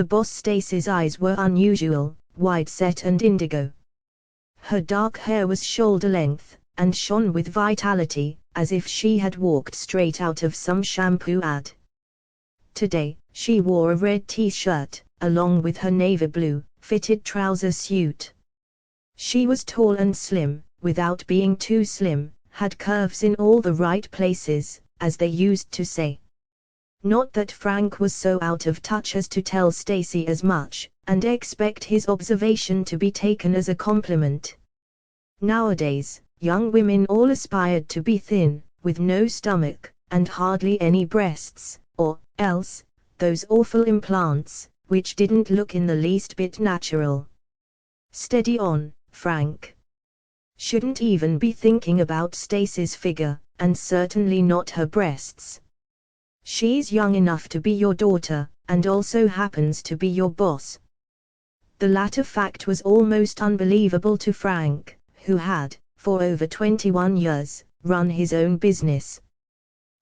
The boss Stacy's eyes were unusual, wide-set and indigo. Her dark hair was shoulder-length, and shone with vitality, as if she had walked straight out of some shampoo ad. Today, she wore a red t-shirt, along with her navy blue, fitted trouser suit. She was tall and slim, without being too slim, had curves in all the right places, as they used to say. Not that Frank was so out of touch as to tell Stacy as much, and expect his observation to be taken as a compliment. Nowadays, young women all aspired to be thin, with no stomach, and hardly any breasts, or else, those awful implants, which didn't look in the least bit natural. Steady on, Frank. Shouldn't even be thinking about Stacy's figure, and certainly not her breasts. She's young enough to be your daughter, and also happens to be your boss. The latter fact was almost unbelievable to Frank, who had, for over 21 years, run his own business.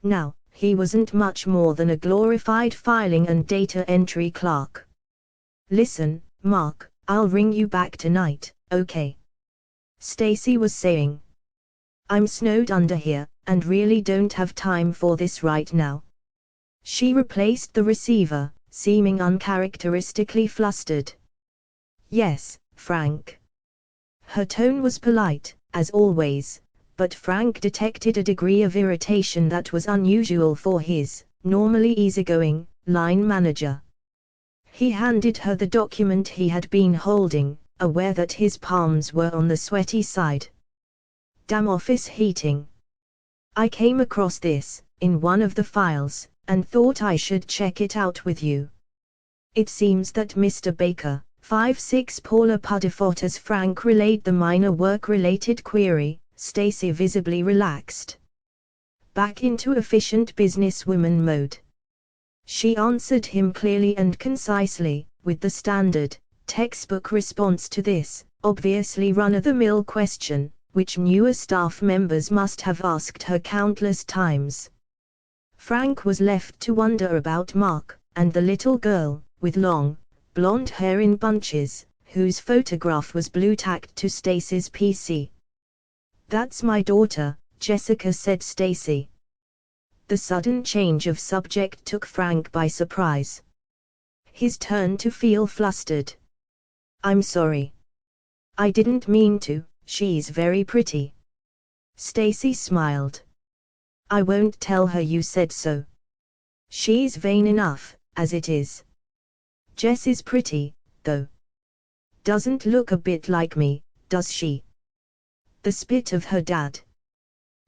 Now, he wasn't much more than a glorified filing and data entry clerk. Listen, Mark, I'll ring you back tonight, okay? Stacy was saying. I'm snowed under here, and really don't have time for this right now. She replaced the receiver, seeming uncharacteristically flustered. Yes, Frank. Her tone was polite, as always, but Frank detected a degree of irritation that was unusual for his, normally easygoing, line manager. He handed her the document he had been holding, aware that his palms were on the sweaty side. Damn office heating. I came across this, in one of the files, and thought I should check it out with you. It seems that Mr. Baker, 5'6" Paula Puddifoot. As Frank relayed the minor work-related query, Stacy visibly relaxed. Back into efficient businesswoman mode. She answered him clearly and concisely, with the standard, textbook response to this, obviously run-of-the-mill question, which newer staff members must have asked her countless times. Frank was left to wonder about Mark, and the little girl, with long, blonde hair in bunches, whose photograph was blue-tacked to Stacy's PC. That's my daughter, Jessica, said Stacy. The sudden change of subject took Frank by surprise. His turn to feel flustered. I'm sorry. I didn't mean to, she's very pretty. Stacy smiled. I won't tell her you said so. She's vain enough, as it is. Jess is pretty, though. Doesn't look a bit like me, does she? The spit of her dad.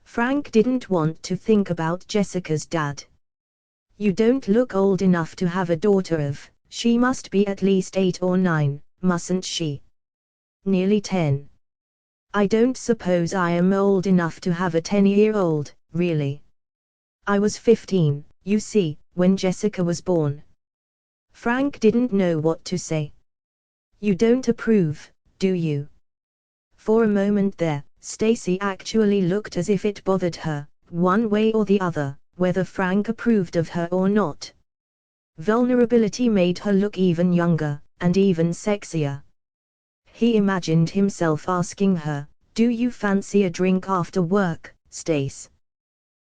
Frank didn't want to think about Jessica's dad. You don't look old enough to have a daughter of, she must be at least 8 or 9, mustn't she? Nearly 10. I don't suppose I am old enough to have a 10-year-old, really. I was 15, you see, when Jessica was born. Frank didn't know what to say. You don't approve, do you? For a moment there, Stacy actually looked as if it bothered her, one way or the other, whether Frank approved of her or not. Vulnerability made her look even younger, and even sexier. He imagined himself asking her, do you fancy a drink after work, Stace?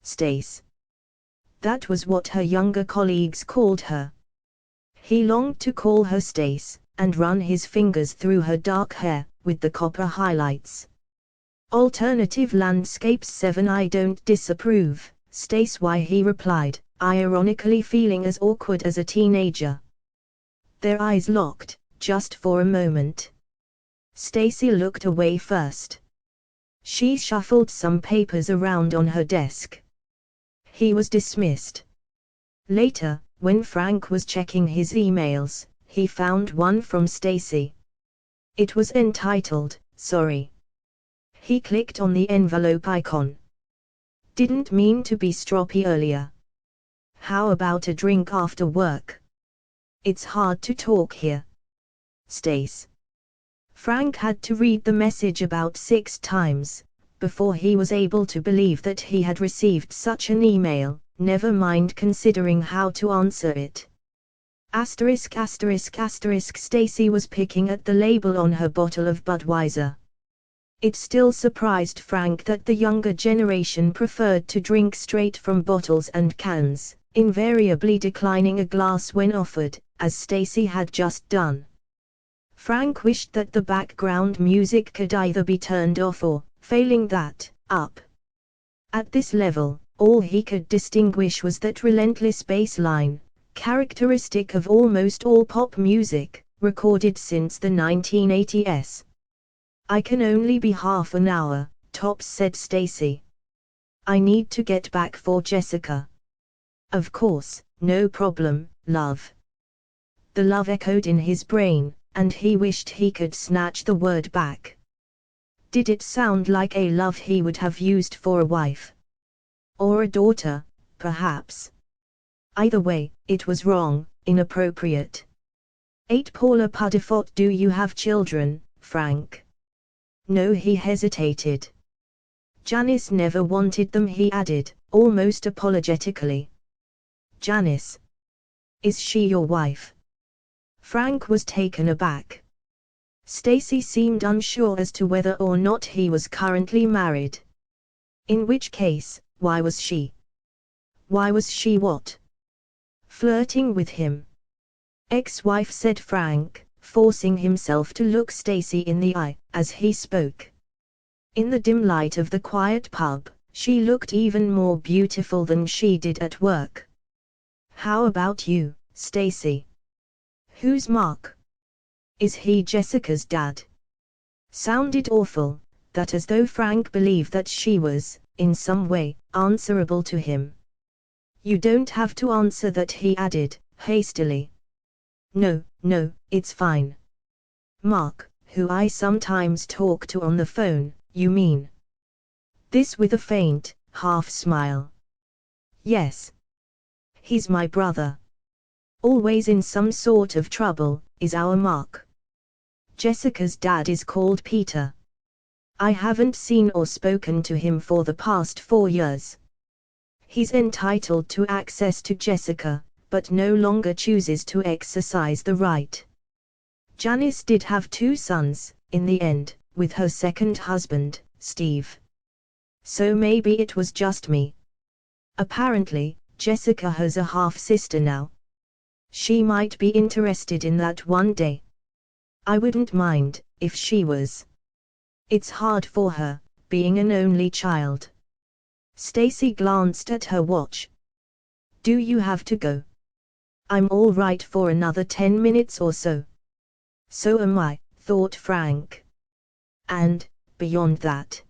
Stace. That was what her younger colleagues called her. He longed to call her Stace, and run his fingers through her dark hair, with the copper highlights. Alternative Landscapes 7. I don't disapprove, Stace. Why? he replied, ironically feeling as awkward as a teenager. Their eyes locked, just for a moment. Stacy looked away first. She shuffled some papers around on her desk. He was dismissed. Later, when Frank was checking his emails, he found one from Stacy. It was entitled, Sorry. He clicked on the envelope icon. Didn't mean to be stroppy earlier. How about a drink after work? It's hard to talk here. Stace. Frank had to read the message about 6 times, before he was able to believe that he had received such an email, never mind considering how to answer it. Asterisk asterisk asterisk Stacy was picking at the label on her bottle of Budweiser. It still surprised Frank that the younger generation preferred to drink straight from bottles and cans, invariably declining a glass when offered, as Stacy had just done. Frank wished that the background music could either be turned off or, failing that, up. At this level, all he could distinguish was that relentless bass line, characteristic of almost all pop music, recorded since the 1980s. "I can only be half an hour," tops, said Stacy. "I need to get back for Jessica." "Of course, no problem, love." The love echoed in his brain, and he wished he could snatch the word back. Did it sound like a love he would have used for a wife? Or a daughter, perhaps? Either way, it was wrong, inappropriate. 8 Paula Puddifoot. Do you have children, Frank? No, he hesitated. Janice never wanted them, he added, almost apologetically. Janice. Is she your wife? Frank was taken aback. Stacy seemed unsure as to whether or not he was currently married. In which case, why was she? Why was she what? Flirting with him. Ex-wife, said Frank, forcing himself to look Stacy in the eye, as he spoke. In the dim light of the quiet pub, she looked even more beautiful than she did at work. How about you, Stacy? Who's Mark? Is he Jessica's dad? Sounded awful, that as though Frank believed that she was, in some way, answerable to him. You don't have to answer that, he added, hastily. No, it's fine. Mark, who I sometimes talk to on the phone, you mean? This with a faint, half smile. Yes. He's my brother. Always in some sort of trouble, is our Mark. Jessica's dad is called Peter. I haven't seen or spoken to him for the past 4 years. He's entitled to access to Jessica, but no longer chooses to exercise the right. Janice did have 2 sons, in the end, with her second husband, Steve. So maybe it was just me. Apparently, Jessica has a half-sister now. She might be interested in that one day. I wouldn't mind, if she was. It's hard for her, being an only child. Stacy glanced at her watch. Do you have to go? I'm all right for another 10 minutes or so. So am I, thought Frank. And, beyond that,